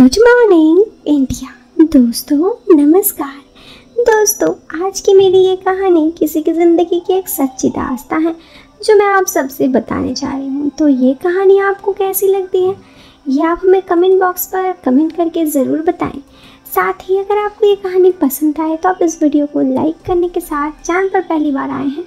Good morning India. दोस्तों नमस्कार। दोस्तों आज की मेरी ये कहानी किसी की ज़िंदगी की एक सच्ची दास्तां है जो मैं आप सबसे बताने जा रही हूँ। तो ये कहानी आपको कैसी लगती है ये आप हमें कमेंट बॉक्स पर कमेंट करके ज़रूर बताएं। साथ ही अगर आपको ये कहानी पसंद आए तो आप इस वीडियो को लाइक करने के साथ चैनल पर पहली बार आए हैं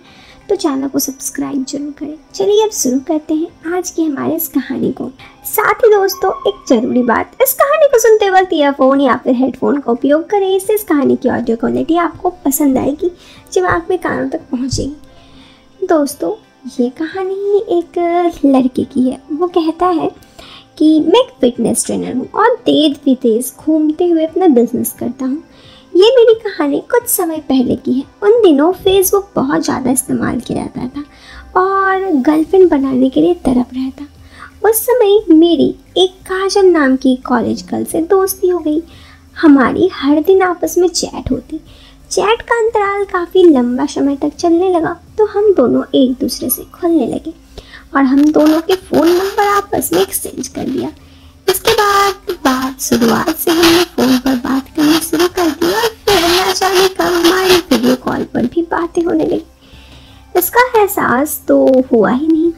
तो चैनल को सब्सक्राइब जरूर करें। चलिए अब शुरू करते हैं आज की हमारे इस कहानी को। साथ ही दोस्तों एक जरूरी बात, इस कहानी को सुनते वक्त ईयरफोन या फिर हेडफोन का उपयोग करें। इससे इस कहानी की ऑडियो क्वालिटी आपको पसंद आएगी, दिमाग में कानों तक पहुंचेगी। दोस्तों ये कहानी एक लड़के की है। वो कहता है कि मैं एक फिटनेस ट्रेनर हूँ और देश विदेश घूमते हुए अपना बिजनेस करता हूँ। ये मेरी कहानी कुछ समय पहले की है। उन दिनों फेसबुक बहुत ज़्यादा इस्तेमाल किया जाता था और गर्लफ्रेंड बनाने के लिए तड़प रहा था। उस समय मेरी एक काजल नाम की कॉलेज गर्ल से दोस्ती हो गई। हमारी हर दिन आपस में चैट होती। चैट का अंतराल काफ़ी लंबा समय तक चलने लगा तो हम दोनों एक दूसरे से खुलने लगे और हम दोनों के फ़ोन नंबर आपस में एक्सचेंज कर दिया। इसके बाद शुरुआत से हमने फ़ोन पर बात करना शुरू कर दी और फिर न जाने कब हमारी वीडियो कॉल पर भी बातें होने लगी। इसका एहसास तो हुआ ही नहीं।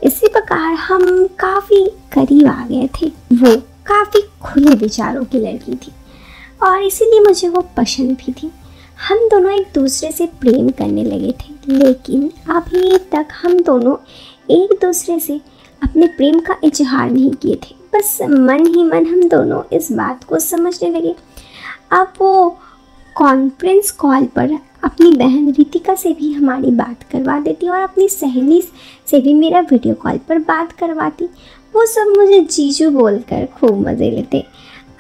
इसी प्रकार हम काफ़ी करीब आ गए थे। वो काफ़ी खुले विचारों की लड़की थी और इसीलिए मुझे वो पसंद भी थी। हम दोनों एक दूसरे से प्रेम करने लगे थे, लेकिन अभी तक हम दोनों एक दूसरे से अपने प्रेम का इजहार नहीं किए थे। बस मन ही मन हम दोनों इस बात को समझने लगे। अब वो कॉन्फ्रेंस कॉल पर अपनी बहन रितिका से भी हमारी बात करवा देती और अपनी सहेली से भी मेरा वीडियो कॉल पर बात करवाती। वो सब मुझे जीजू बोलकर खूब मज़े लेते।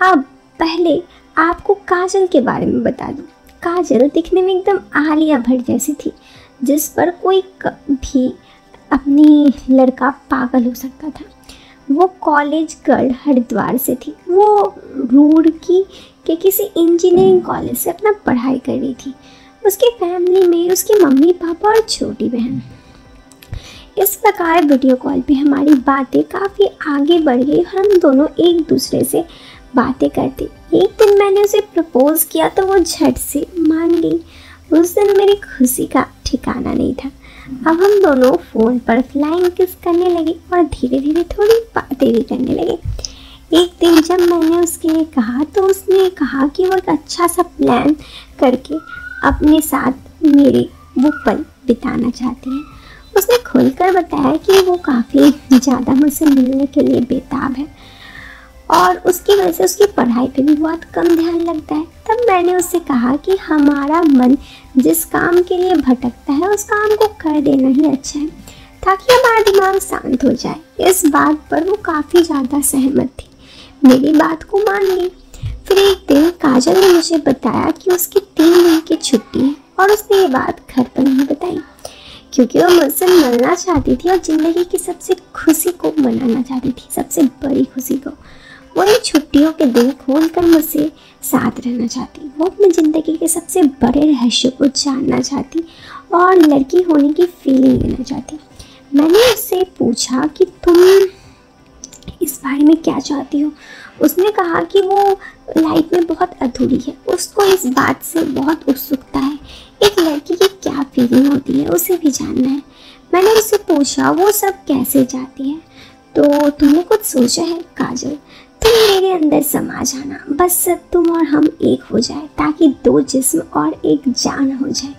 अब पहले आपको काजल के बारे में बता दूं। काजल दिखने में एकदम आलिया भट्ट जैसी थी, जिस पर कोई भी अपनी लड़का पागल हो सकता था। वो कॉलेज गर्ल हरिद्वार से थी। वो रुड़की के किसी इंजीनियरिंग कॉलेज से अपना पढ़ाई कर रही थी। उसकी फैमिली में उसके मम्मी पापा और छोटी बहन। इस प्रकार वीडियो कॉल पे हमारी बातें काफ़ी आगे बढ़ गई और हम दोनों एक दूसरे से बातें करते। एक दिन मैंने उसे प्रपोज किया तो वो झट से मान गई। उस दिन मेरी खुशी का ठिकाना नहीं था। अब हम दोनों फ़ोन पर फ्लाइंग किस करने लगे और धीरे धीरे थोड़ी बातें भी करने लगे। एक दिन जब मैंने उसके लिए कहा तो उसने कहा कि वो एक अच्छा सा प्लान करके अपने साथ मेरे वो पल बिताना चाहती है। उसने खुलकर बताया कि वो काफ़ी ज़्यादा मुझसे मिलने के लिए बेताब है और उसकी वजह से उसकी पढ़ाई पे भी बहुत कम ध्यान लगता है। तब मैंने उससे कहा कि हमारा मन जिस काम के लिए भटकता है उस काम को कर देना ही अच्छा है, ताकि हमारा दिमाग शांत हो जाए। इस बात पर वो काफ़ी ज़्यादा सहमत थी, मेरी बात को मान ली। फिर एक दिन काजल ने मुझे बताया कि उसकी 3 दिन की छुट्टी है और उसने ये बात घर पर नहीं बताई क्योंकि वो मुझसे मिलना चाहती थी और ज़िंदगी की सबसे खुशी को मनाना चाहती थी, सबसे बड़ी खुशी को। वो इन छुट्टियों के दिन खोलकर मुझसे साथ रहना चाहती। वो अपनी ज़िंदगी के सबसे बड़े रहस्य को जानना चाहती और लड़की होने की फीलिंग लेना चाहती। मैंने उससे पूछा कि तुम इस बारे में क्या चाहती हो। उसने कहा कि वो लाइफ में बहुत अधूरी है, उसको इस बात से बहुत उत्सुकता है। एक लड़की की क्या फीलिंग होती है उसे भी जानना है। मैंने उससे पूछा वो सब कैसे चाहती है। तो तुमने कुछ सोचा है काजल? तुम मेरे अंदर समा जाना, बस तुम और हम एक हो जाए ताकि 2 जिस्म और एक जान हो जाए।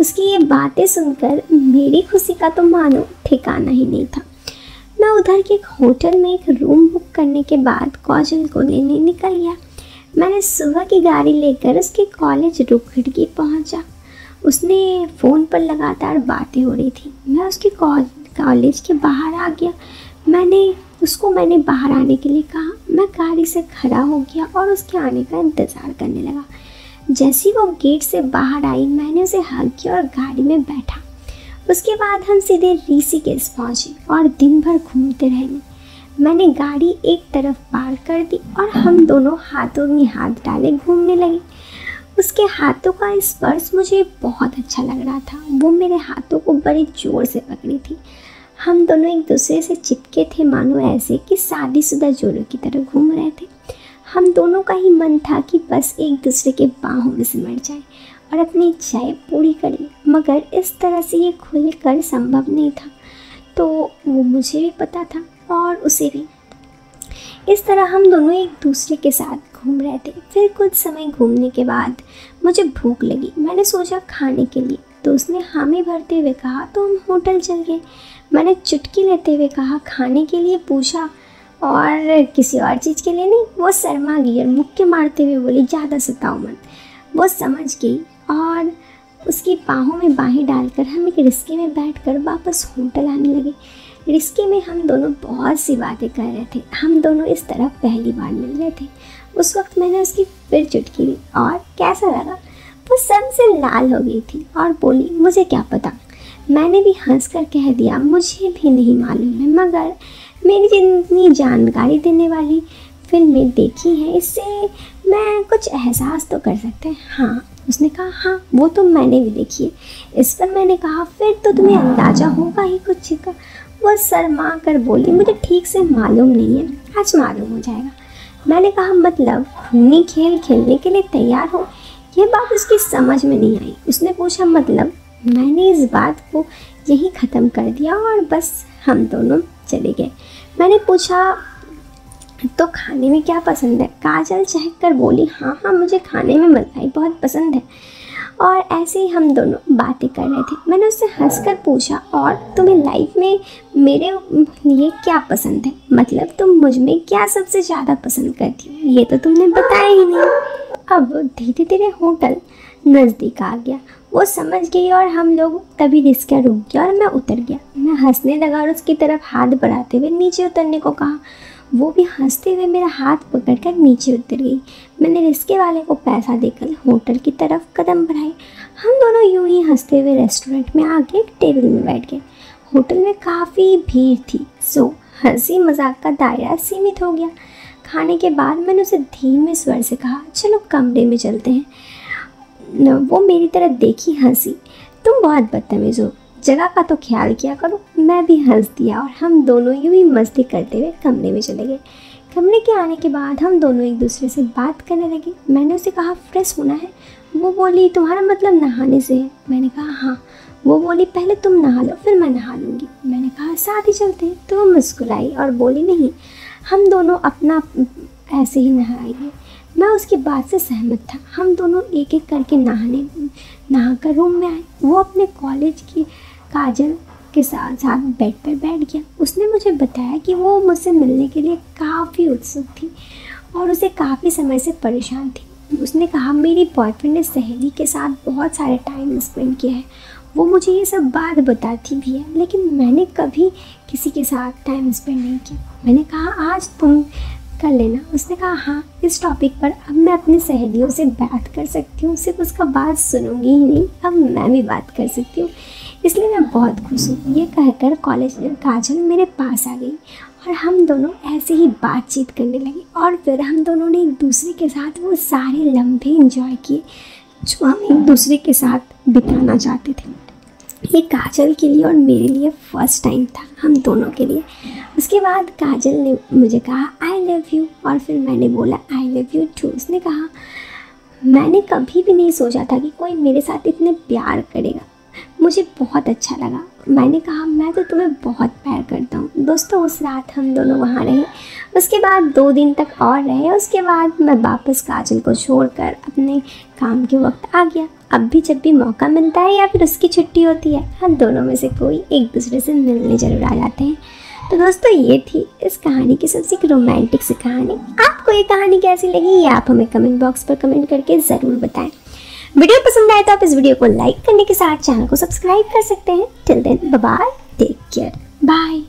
उसकी ये बातें सुनकर मेरी खुशी का तो मानो ठिकाना ही नहीं था। मैं उधर के एक होटल में एक रूम बुक करने के बाद काजल को लेने निकल गया। मैंने सुबह की गाड़ी लेकर उसके कॉलेज रुकड़की पहुंचा। उसने फ़ोन पर लगातार बातें हो रही थी। मैं उसके कॉलेज के बाहर आ गया। मैंने बाहर आने के लिए कहा। मैं गाड़ी से खड़ा हो गया और उसके आने का इंतज़ार करने लगा। जैसे वो गेट से बाहर आई मैंने उसे हग किया और गाड़ी में बैठा। उसके बाद हम सीधे ऋषिकेश पहुँचे और दिन भर घूमते रहे। मैंने गाड़ी एक तरफ पार कर दी और हम दोनों हाथों में हाथ डाले घूमने लगे। उसके हाथों का स्पर्श मुझे बहुत अच्छा लग रहा था। वो मेरे हाथों को बड़े ज़ोर से पकड़ी थी। हम दोनों एक दूसरे से चिपके थे, मानो ऐसे कि शादीशुदा जोड़ों की तरह घूम रहे थे। हम दोनों का ही मन था कि बस एक दूसरे के बाहों में सिमट जाए और अपनी इच्छाएं पूरी करें, मगर इस तरह से ये खुलकर संभव नहीं था। तो वो मुझे भी पता था और उसे भी। इस तरह हम दोनों एक दूसरे के साथ घूम रहे थे। फिर कुछ समय घूमने के बाद मुझे भूख लगी। मैंने सोचा खाने के लिए, तो उसने हामी भरते हुए कहा तो हम होटल चल गए। मैंने चुटकी लेते हुए कहा खाने के लिए पूछा और किसी और चीज़ के लिए नहीं। वो शर्मा गई और मुक्के मारते हुए बोली ज़्यादा सताओ मत। वो समझ गई और उसकी बाहों में बाहें डालकर हम एक रिक्शे में बैठकर वापस होटल आने लगे। रिक्शे में हम दोनों बहुत सी बातें कर रहे थे। हम दोनों इस तरह पहली बार मिल रहे थे। उस वक्त मैंने उसकी फिर चुटकी ली और कैसा लगा। वो सबसे लाल हो गई थी और बोली मुझे क्या पता। मैंने भी हंसकर कह दिया मुझे भी नहीं मालूम है, मगर मेरी जितनी जानकारी देने वाली फिल्में देखी हैं इससे मैं कुछ एहसास तो कर सकते हैं। हाँ, उसने कहा हाँ वो तो मैंने भी देखी है। इस पर मैंने कहा फिर तो तुम्हें अंदाज़ा होगा ही कुछ का। वो शर्मा कर बोली मुझे ठीक से मालूम नहीं है, आज मालूम हो जाएगा। मैंने कहा मतलब खूनी खेल खेलने के लिए तैयार हो। यह बात उसकी समझ में नहीं आई। उसने पूछा मतलब। मैंने इस बात को यहीं ख़त्म कर दिया और बस हम दोनों चले गए। मैंने पूछा तो खाने में क्या पसंद है। काजल चहक कर बोली हाँ हाँ मुझे खाने में मलाई बहुत पसंद है। और ऐसे ही हम दोनों बातें कर रहे थे। मैंने उससे हंसकर पूछा और तुम्हें लाइफ में मेरे लिए क्या पसंद है, मतलब तुम मुझ में क्या सबसे ज़्यादा पसंद करती हो, ये तो तुमने बताया ही नहीं। अब धीरे धीरे होटल नज़दीक आ गया। वो समझ गई और हम लोग तभी रिक्शा रुक गया और मैं उतर गया। मैं हंसने लगा और उसकी तरफ हाथ बढ़ाते हुए नीचे उतरने को कहा। वो भी हंसते हुए मेरा हाथ पकड़कर नीचे उतर गई। मैंने रिक्शे वाले को पैसा देकर होटल की तरफ कदम बढ़ाए। हम दोनों यूं ही हंसते हुए रेस्टोरेंट में आके एक टेबल में बैठ गए। होटल में काफ़ी भीड़ थी, सो हंसी मजाक का दायरा सीमित हो गया। खाने के बाद मैंने उसे धीमे स्वर से कहा चलो कमरे में चलते हैं। वो मेरी तरफ देखी, हंसी। तुम बहुत बदतमीज़ हो, जगह का तो ख्याल किया करो। मैं भी हंस दिया और हम दोनों यूं ही मस्ती करते हुए कमरे में चले गए। कमरे के आने के बाद हम दोनों एक दूसरे से बात करने लगे। मैंने उसे कहा फ्रेश होना है। वो बोली तुम्हारा मतलब नहाने से है। मैंने कहा हाँ। वो बोली पहले तुम नहा लो फिर मैं नहा लूँगी। मैंने कहा साथ ही चलते हैं। तो वो मुस्कुराई और बोली नहीं, हम दोनों अपना ऐसे ही नहाएंगे। मैं उसकी बात से सहमत था। हम दोनों एक एक करके नहाकर रूम में आए। वो अपने कॉलेज की काजल के साथ बेड पर बैठ गया। उसने मुझे बताया कि वो मुझसे मिलने के लिए काफ़ी उत्सुक थी और उसे काफ़ी समय से परेशान थी। उसने कहा मेरी बॉयफ्रेंड ने सहेली के साथ बहुत सारे टाइम स्पेंड किया है। वो मुझे ये सब बात बताती भी है, लेकिन मैंने कभी किसी के साथ टाइम स्पेंड नहीं किया। मैंने कहा आज तुम कर लेना। उसने कहा हाँ, इस टॉपिक पर अब मैं अपनी सहेलियों से बात कर सकती हूँ। सिर्फ उसका बात सुनूंगी ही नहीं, अब मैं भी बात कर सकती हूँ, इसलिए मैं बहुत खुश हूँ। ये कहकर काजल मेरे पास आ गई और हम दोनों ऐसे ही बातचीत करने लगे। और फिर हम दोनों ने एक दूसरे के साथ वो सारे लम्हे एंजॉय किए जो हम एक दूसरे के साथ बिताना चाहते थे। ये काजल के लिए और मेरे लिए फर्स्ट टाइम था, हम दोनों के लिए। उसके बाद काजल ने मुझे कहा आई लव यू और फिर मैंने बोला आई लव यू टू। उसने कहा मैंने कभी भी नहीं सोचा था कि कोई मेरे साथ इतने प्यार करेगा, मुझे बहुत अच्छा लगा। मैंने कहा मैं तो तुम्हें बहुत प्यार करता हूँ। दोस्तों उस रात हम दोनों वहाँ रहे। उसके बाद 2 दिन तक और रहे। उसके बाद मैं वापस काजल को छोड़कर अपने काम के वक्त आ गया। अब भी जब भी मौका मिलता है या फिर उसकी छुट्टी होती है, हम दोनों में से कोई एक दूसरे से मिलने जरूर आ जाते हैं। तो दोस्तों ये थी इस कहानी की सबसे रोमांटिक सी कहानी। आपको ये कहानी कैसी लगी ये आप हमें कमेंट बॉक्स पर कमेंट करके ज़रूर बताएं। वीडियो पसंद आए तो आप इस वीडियो को लाइक करने के साथ चैनल को सब्सक्राइब कर सकते हैं। Till then bye bye, take care, bye.